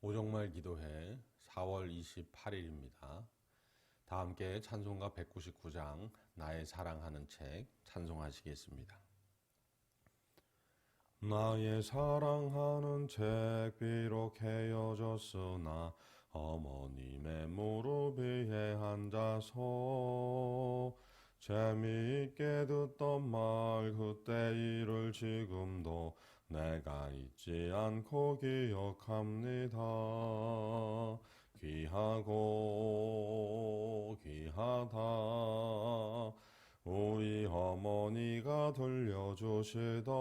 오정말 기도회 4월 28일입니다. 다 함께 찬송가 199장 나의 사랑하는 책 찬송하시겠습니다. 나의 사랑하는 책 비록 헤어졌으나 어머님의 무릎 위에 앉아서 재미있게 듣던 말 그때 일을 지금도 내가 잊지 않고 기억합니다. 귀하고 귀하다 우리 어머니가 들려주시던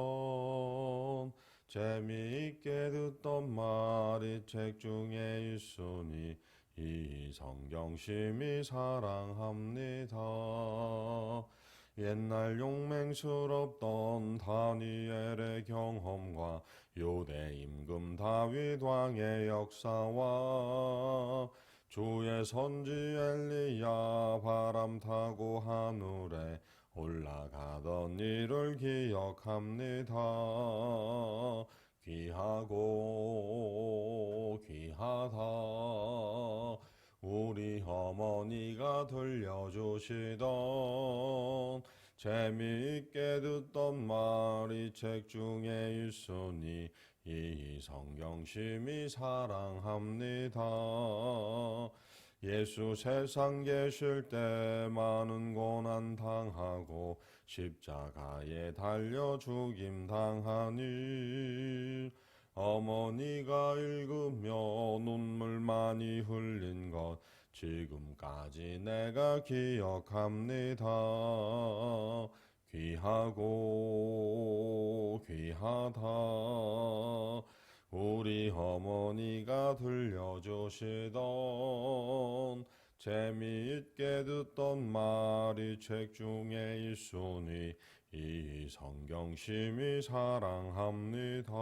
재미있게 듣던 말이 책 중에 있으니 이 성경 심히 사랑합니다. 옛날 용맹스럽던 다니엘의 경험과 요대 임금 다윗 왕의 역사와 주의 선지 엘리야 바람 타고 하늘에 올라가던 일을 기억합니다. 귀하고 귀하다 우리 어머니가 들려주시던 재미있게 듣던 말이 책 중에 있으니 이 성경 심히 사랑합니다. 예수 세상 계실 때 많은 고난 당하고 십자가에 달려 죽임 당하니 어머니가 읽으며 눈물 많이 흘린 것 지금까지 내가 기억합니다. 귀하고 귀하다 우리 어머니가 들려주시던 재미있게 듣던 말이 책 중에 있으니 이 성경 심히 사랑합니다.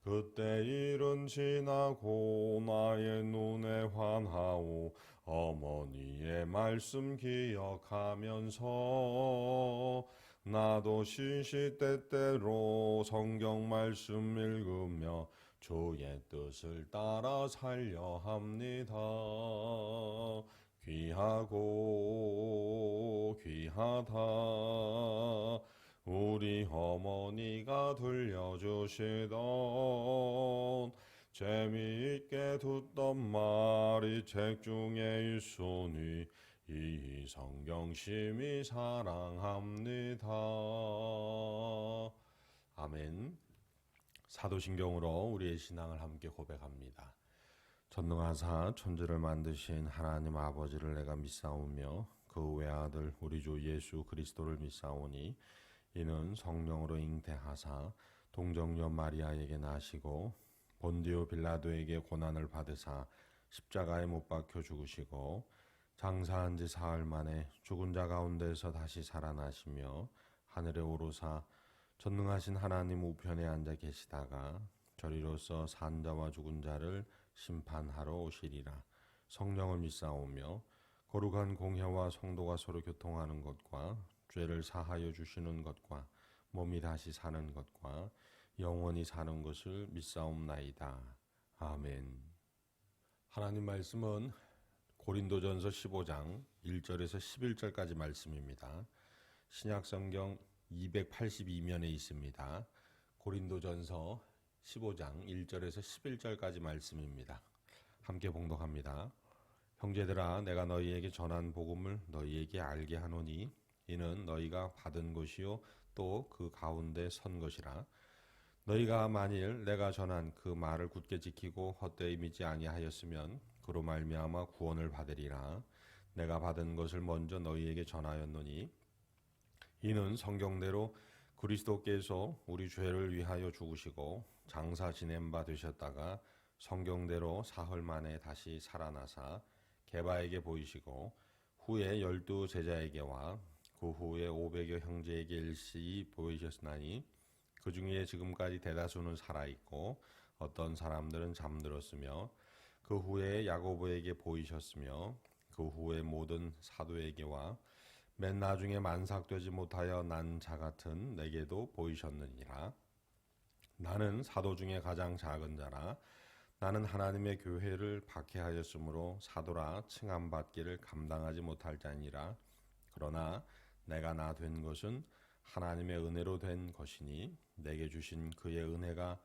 그때 일은 지나고 나의 눈에 환하오 어머니의 말씀 기억하면서 나도 시시때때로 성경 말씀 읽으며 주의 뜻을 따라 살려 합니다. 귀하고 귀하다 우리 어머니가 들려주시던 재미있게 듣던 말이 책 중에 있으니 이 성경 심히 사랑합니다. 아멘. 사도신경으로 우리의 신앙을 함께 고백합니다. 전능하사 천지를 만드신 하나님 아버지를 내가 믿사오며 그 외아들 우리 주 예수 그리스도를 믿사오니 이는 성령으로 잉태하사 동정녀 마리아에게 나시고 본디오 빌라도에게 고난을 받으사 십자가에 못 박혀 죽으시고 장사한 지 사흘 만에 죽은 자 가운데서 다시 살아나시며 하늘에 오르사 전능하신 하나님 우편에 앉아 계시다가 저리로서 산 자와 죽은 자를 심판하러 오시리라. 성령을 믿사오며 거룩한 공회와 성도가 서로 교통하는 것과 죄를 사하여 주시는 것과 몸이 다시 사는 것과 영원히 사는 것을 믿사옵나이다. 아멘. 하나님 말씀은 고린도전서 15장 1절에서 11절까지 말씀입니다. 신약성경 282면에 있습니다. 고린도전서 15장 1절에서 11절까지 말씀입니다. 함께 봉독합니다. 형제들아 내가 너희에게 전한 복음을 너희에게 알게 하노니 이는 너희가 받은 것이요 또 그 가운데 선 것이라. 너희가 만일 내가 전한 그 말을 굳게 지키고 헛되이 믿지 아니하였으면 그로 말미암아 구원을 받으리라. 내가 받은 것을 먼저 너희에게 전하였노니 이는 성경대로 그리스도께서 우리 죄를 위하여 죽으시고 장사 지낸 바 되셨다가 성경대로 사흘 만에 다시 살아나사 게바에게 보이시고 후에 12 제자에게와 그 후에 500여 형제에게 일시히 보이셨나니 그 중에 지금까지 대다수는 살아있고 어떤 사람들은 잠들었으며 그 후에 야고보에게 보이셨으며 그 후에 모든 사도에게와 맨 나중에 만삭되지 못하여 난 자 같은 내게도 보이셨느니라. 나는 사도 중에 가장 작은 자라. 나는 하나님의 교회를 박해하였으므로 사도라 칭함받기를 감당하지 못할 자니라. 그러나 내가 나 된 것은 하나님의 은혜로 된 것이니 내게 주신 그의 은혜가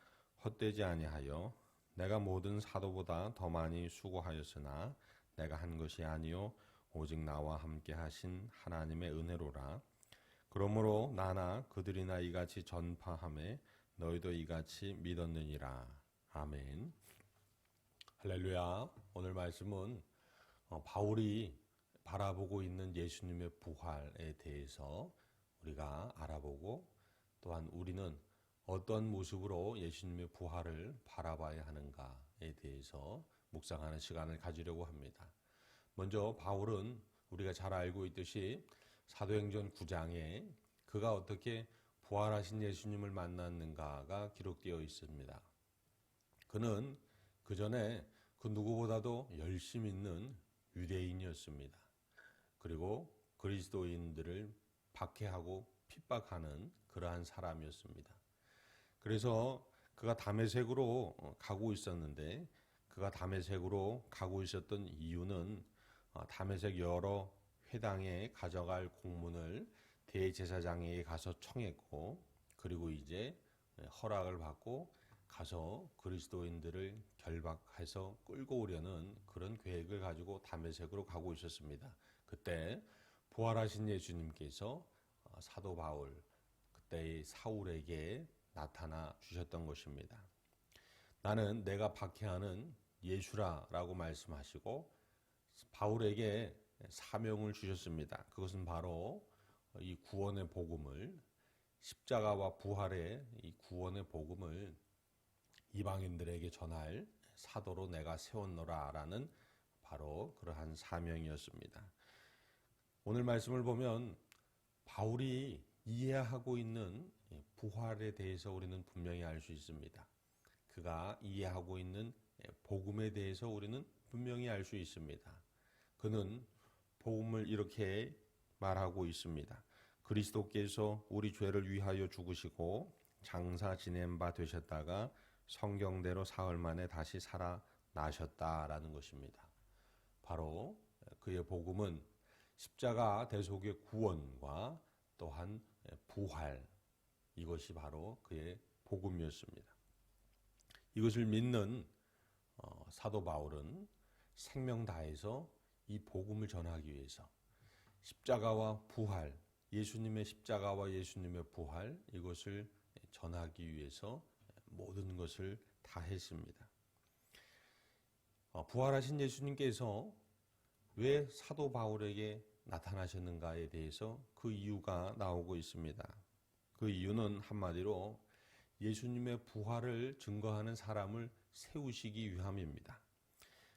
헛되지 아니하여 내가 모든 사도보다 더 많이 수고하였으나 내가 한 것이 아니요 오직 나와 함께 하신 하나님의 은혜로라. 그러므로 나나 그들이나 이같이 전파하매 너희도 이같이 믿었느니라. 아멘. 할렐루야. 오늘 말씀은 바울이 바라보고 있는 예수님의 부활에 대해서 우리가 알아보고, 또한 우리는 어떤 모습으로 예수님의 부활을 바라봐야 하는가에 대해서 묵상하는 시간을 가지려고 합니다. 먼저 바울은 우리가 잘 알고 있듯이 사도행전 9장에 그가 어떻게 부활하신 예수님을 만났는가가 기록되어 있습니다. 그는 그 전에 그 누구보다도 열심 있는 유대인이었습니다. 그리고 그리스도인들을 박해하고 핍박하는 그러한 사람이었습니다. 그래서 그가 다메섹으로 가고 있었는데, 그가 다메섹으로 가고 있었던 이유는 다메섹 여러 회당에 가져갈 공문을 대제사장에게 가서 청했고, 그리고 이제 허락을 받고 가서 그리스도인들을 결박해서 끌고 오려는 그런 계획을 가지고 다메섹으로 가고 있었습니다. 그때 부활하신 예수님께서 사도 바울, 그때의 사울에게 나타나 주셨던 것입니다. 나는 내가 박해하는 예수라라고 말씀하시고 바울에게 사명을 주셨습니다. 그것은 바로 이 구원의 복음을, 십자가와 부활의 이 구원의 복음을 이방인들에게 전할 사도로 내가 세웠노라라는 바로 그러한 사명이었습니다. 오늘 말씀을 보면 바울이 이해하고 있는 부활에 대해서 우리는 분명히 알 수 있습니다. 그가 이해하고 있는 복음에 대해서 우리는 분명히 알 수 있습니다. 그는 복음을 이렇게 말하고 있습니다. 그리스도께서 우리 죄를 위하여 죽으시고 장사 지낸 바 되셨다가 성경대로 사흘 만에 다시 살아나셨다라는 것입니다. 바로 그의 복음은 십자가 대속의 구원과 또한 부활, 이것이 바로 그의 복음이었습니다. 이것을 믿는 사도 바울은 생명 다해서 이 복음을 전하기 위해서 십자가와 부활, 예수님의 십자가와 예수님의 부활, 이것을 전하기 위해서 모든 것을 다 했습니다. 부활하신 예수님께서 왜 사도 바울에게 나타나셨는가에 대해서 그 이유가 나오고 있습니다. 그 이유는 한마디로 예수님의 부활을 증거하는 사람을 세우시기 위함입니다.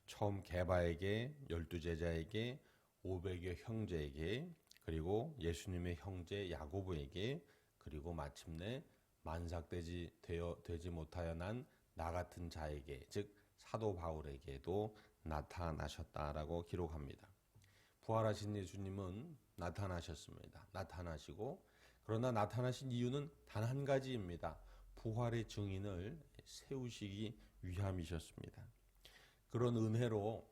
처음 게바에게, 12제자에게, 500여 형제에게, 그리고 예수님의 형제 야고보에게, 그리고 마침내 만삭되지 못하여 난 나 같은 자에게, 즉 사도 바울에게도 나타나셨다라고 기록합니다. 부활하신 예수님은 나타나셨습니다. 나타나시고, 그러나 나타나신 이유는 단 한 가지입니다. 부활의 증인을 세우시기 위함이셨습니다. 그런 은혜로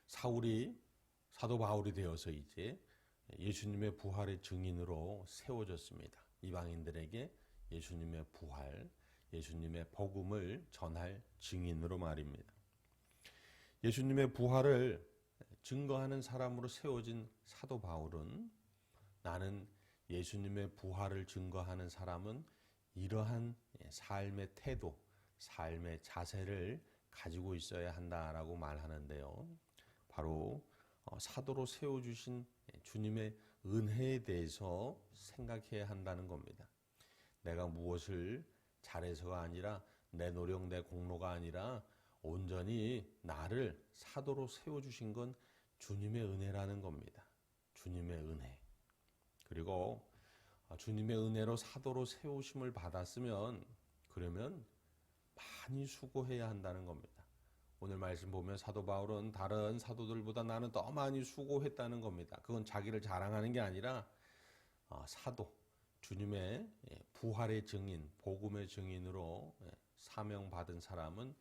사울이 사도 바울이 되어서 이제 예수님의 부활의 증인으로 세워졌습니다. 이방인들에게 예수님의 부활, 예수님의 복음을 전할 증인으로 말입니다. 예수님의 부활을 증거하는 사람으로 세워진 사도 바울은, 나는 예수님의 부활을 증거하는 사람은 이러한 삶의 태도, 삶의 자세를 가지고 있어야 한다라고 말하는데요. 바로 사도로 세워주신 주님의 은혜에 대해서 생각해야 한다는 겁니다. 내가 무엇을 잘해서가 아니라, 내 노력, 내 공로가 아니라 온전히 나를 사도로 세워주신 건 주님의 은혜라는 겁니다. 주님의 은혜. 그리고 주님의 은혜로 사도로 세우심을 받았으면, 그러면 많이 수고해야 한다는 겁니다. 오늘 말씀 보면 사도 바울은 다른 사도들보다 나는 더 많이 수고했다는 겁니다. 그건 자기를 자랑하는 게 아니라 사도, 주님의 부활의 증인, 복음의 증인으로 사명받은 사람은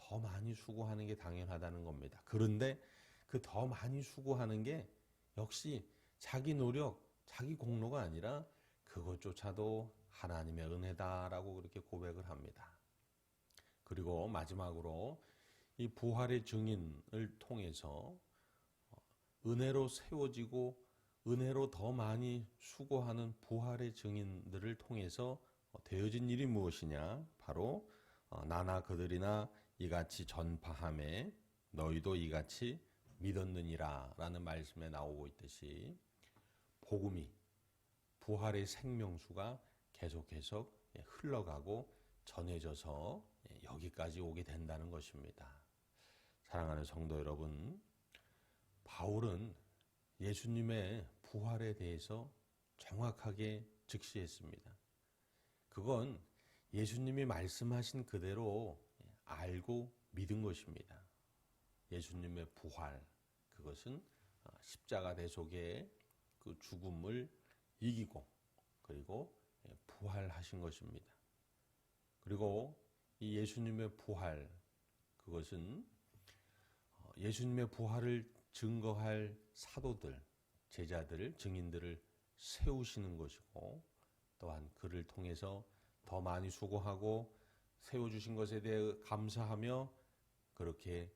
더 많이 수고하는 게 당연하다는 겁니다. 그런데 그 더 많이 수고하는 게 역시 자기 노력, 자기 공로가 아니라 그것조차도 하나님의 은혜다라고 그렇게 고백을 합니다. 그리고 마지막으로 이 부활의 증인을 통해서 은혜로 세워지고 은혜로 더 많이 수고하는 부활의 증인들을 통해서 되어진 일이 무엇이냐? 바로 나나 그들이나 이같이 전파함에 너희도 이같이 믿었느니라 라는 말씀에 나오고 있듯이 복음이 부활의 생명수가 계속 흘러가고 전해져서 여기까지 오게 된다는 것입니다. 사랑하는 성도 여러분, 바울은 예수님의 부활에 대해서 정확하게 즉시했습니다. 그건 예수님이 말씀하신 그대로 알고 믿은 것입니다. 예수님의 부활, 그것은 십자가 대속의 그 죽음을 이기고 그리고 부활하신 것입니다. 그리고 이 예수님의 부활, 그것은 예수님의 부활을 증거할 사도들, 제자들, 증인들을 세우시는 것이고 또한 그를 통해서 더 많이 수고하고 세워주신 것에 대해 감사하며 그렇게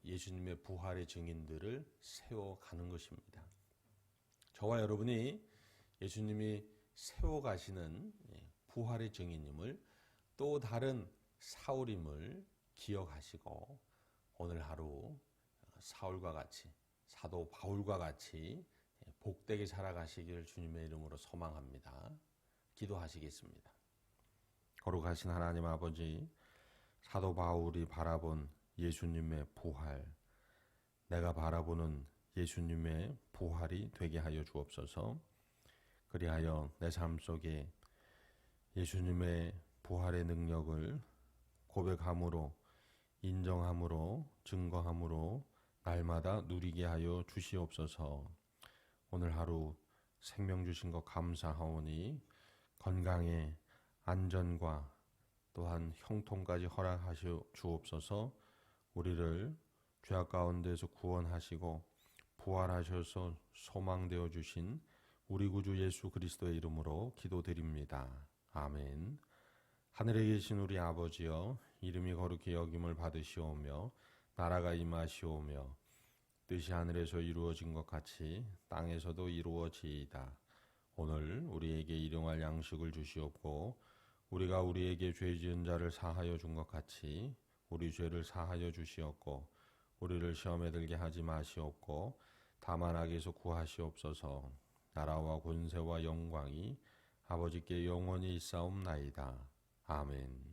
예수님의 부활의 증인들을 세워가는 것입니다. 저와 여러분이 예수님이 세워가시는 부활의 증인임을 또 다른 사울임을 기억하시고 오늘 하루 사울과 같이 사도 바울과 같이 복되게 살아가시기를 주님의 이름으로 소망합니다. 기도하시겠습니다. 거룩하신 하나님 아버지, 사도 바울이 바라본 예수님의 부활, 내가 바라보는 예수님의 부활이 되게 하여 주옵소서. 그리하여 내 삶 속에 예수님의 부활의 능력을 고백함으로, 인정함으로, 증거함으로 날마다 누리게 하여 주시옵소서. 오늘 하루 생명 주신 것 감사하오니 건강에 안전과 또한 형통까지 허락하시어 주옵소서. 우리를 죄악 가운데서 구원하시고 부활하셔서 소망되어 주신 우리 구주 예수 그리스도의 이름으로 기도드립니다. 아멘. 하늘에 계신 우리 아버지여, 이름이 거룩히 여김을 받으시오며 나라가 임하시오며 뜻이 하늘에서 이루어진 것 같이 땅에서도 이루어지이다. 오늘 우리에게 일용할 양식을 주시옵고 우리가 우리에게 죄 지은 자를 사하여 준 것 같이 우리 죄를 사하여 주시옵고 우리를 시험에 들게 하지 마시옵고 다만 악에서 구하시옵소서. 나라와 권세와 영광이 아버지께 영원히 있사옵나이다. 아멘.